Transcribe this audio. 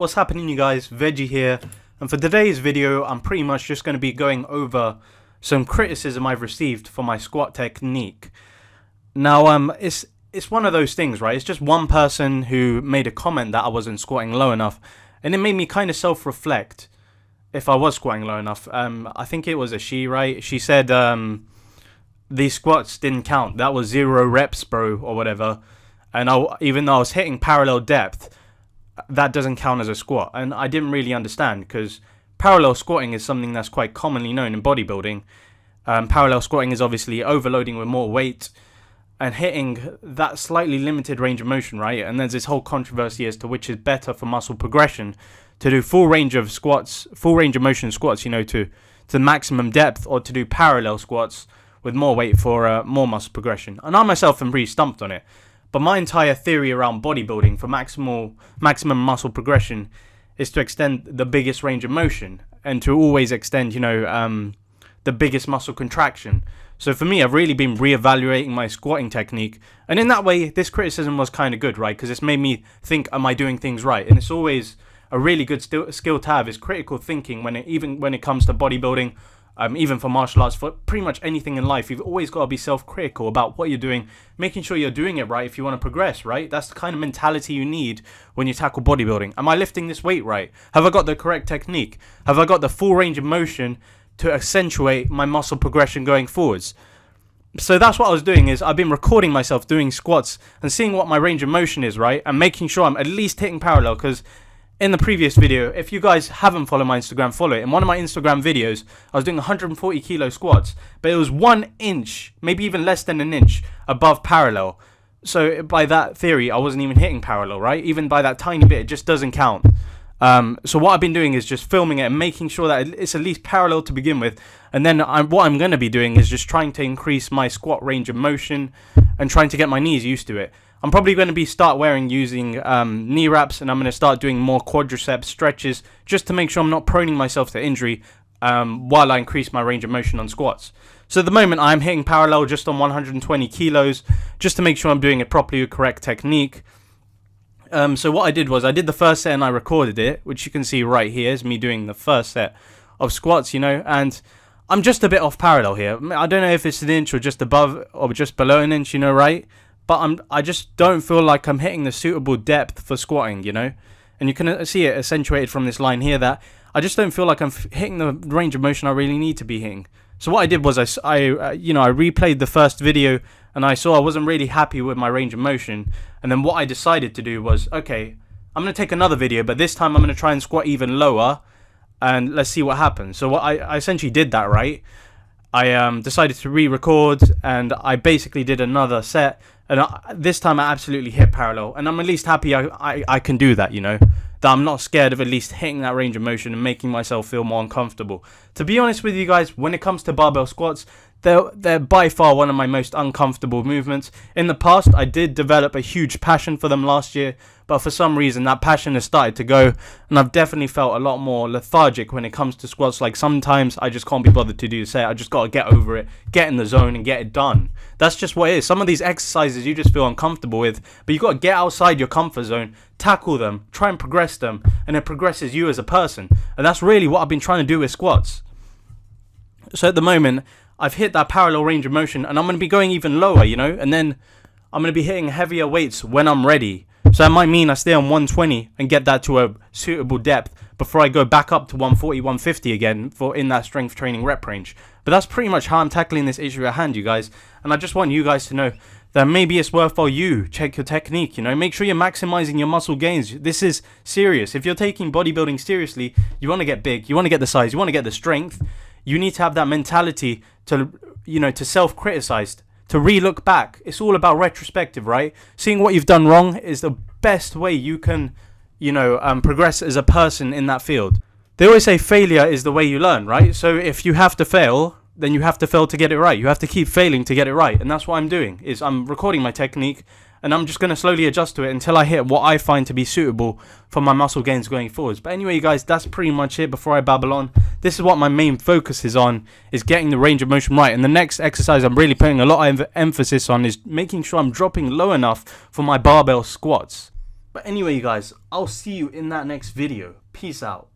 What's happening, you guys? Veggie here, and for today's video I'm pretty much just going to be going over some criticism I've received for my squat technique. Now it's one of those things, right? It's just one person who made a comment that I wasn't squatting low enough, and it made me kind of self-reflect if I was squatting low enough. I think it was a she, right? She said these squats didn't count, that was 0 reps, bro, or whatever, and even though I was hitting parallel depth, that doesn't count as a squat. And I didn't really understand, because parallel squatting is something that's quite commonly known in bodybuilding. Parallel squatting is obviously overloading with more weight and hitting that slightly limited range of motion, right? And there's this whole controversy as to which is better for muscle progression, to do full range of motion squats, to maximum depth, or to do parallel squats with more weight for more muscle progression. And I myself am pretty stumped on it. But my entire theory around bodybuilding for maximum muscle progression is to extend the biggest range of motion and to always extend, the biggest muscle contraction. So for me, I've really been reevaluating my squatting technique. And in that way, this criticism was kind of good, right? Because it's made me think, am I doing things right? And it's always a really good skill to have, is critical thinking even when it comes to bodybuilding. Even for martial arts, for pretty much anything in life, you've always got to be self-critical about what you're doing, making sure you're doing it right if you want to progress, right? That's the kind of mentality you need when you tackle bodybuilding. Am I lifting this weight right? Have I got the correct technique? Have I got the full range of motion to accentuate my muscle progression going forwards? So that's what I was doing, is I've been recording myself doing squats and seeing what my range of motion is, right? And making sure I'm at least hitting parallel, because in the previous video, if you guys haven't followed my Instagram, follow it. In one of my Instagram videos, I was doing 140 kilo squats, but it was 1 inch, maybe even less than an inch above parallel. So by that theory, I wasn't even hitting parallel, right? Even by that tiny bit, it just doesn't count. So what I've been doing is just filming it and making sure that it's at least parallel to begin with. And then what I'm going to be doing is just trying to increase my squat range of motion and trying to get my knees used to it. I'm probably going to be using knee wraps, and I'm going to start doing more quadriceps stretches just to make sure I'm not proning myself to injury while I increase my range of motion on squats. So at the moment, I'm hitting parallel just on 120 kilos just to make sure I'm doing it properly with correct technique. So what I did was I did the first set and I recorded it, which you can see right here is me doing the first set of squats, and I'm just a bit off parallel here. I don't know if it's an inch or just above or just below an inch, right? But I just don't feel like I'm hitting the suitable depth for squatting, And you can see it accentuated from this line here, that I just don't feel like I'm hitting the range of motion I really need to be hitting. So what I did was I replayed the first video, and I saw I wasn't really happy with my range of motion. And then what I decided to do was, okay, I'm going to take another video, but this time I'm going to try and squat even lower, and let's see what happens. So what I essentially did that, right? I decided to re-record, and I basically did another set, and this time I absolutely hit parallel, and I'm at least happy I can do that, that I'm not scared of at least hitting that range of motion and making myself feel more uncomfortable. To be honest with you guys, when it comes to barbell squats, they're by far one of my most uncomfortable movements. In the past, I did develop a huge passion for them last year, but for some reason that passion has started to go, and I've definitely felt a lot more lethargic when it comes to squats. Like, sometimes I just can't be bothered to do the set. I just got to get over it, get in the zone and get it done. That's just what it is. Some of these exercises you just feel uncomfortable with, but you got to get outside your comfort zone, tackle them, try and progress them, and it progresses you as a person. And that's really what I've been trying to do with squats. So at the moment, I've hit that parallel range of motion, and I'm going to be going even lower, and then I'm going to be hitting heavier weights when I'm ready. So that might mean I stay on 120 and get that to a suitable depth before I go back up to 140, 150 again in that strength training rep range. But that's pretty much how I'm tackling this issue at hand, you guys. And I just want you guys to know that maybe it's worthwhile you check your technique, make sure you're maximizing your muscle gains. This is serious. If you're taking bodybuilding seriously, you want to get big, you want to get the size, you want to get the strength, you need to have that mentality to, to self-criticize, to re-look back. It's all about retrospective, right? Seeing what you've done wrong is the best way you can, progress as a person in that field. They always say failure is the way you learn, right? So if you have to fail, then you have to fail to get it right. You have to keep failing to get it right. And that's what I'm doing, is I'm recording my technique, and I'm just going to slowly adjust to it until I hit what I find to be suitable for my muscle gains going forwards. But anyway, you guys, that's pretty much it before I babble on. This is what my main focus is on, is getting the range of motion right. And the next exercise I'm really putting a lot of emphasis on is making sure I'm dropping low enough for my barbell squats. But anyway, you guys, I'll see you in that next video. Peace out.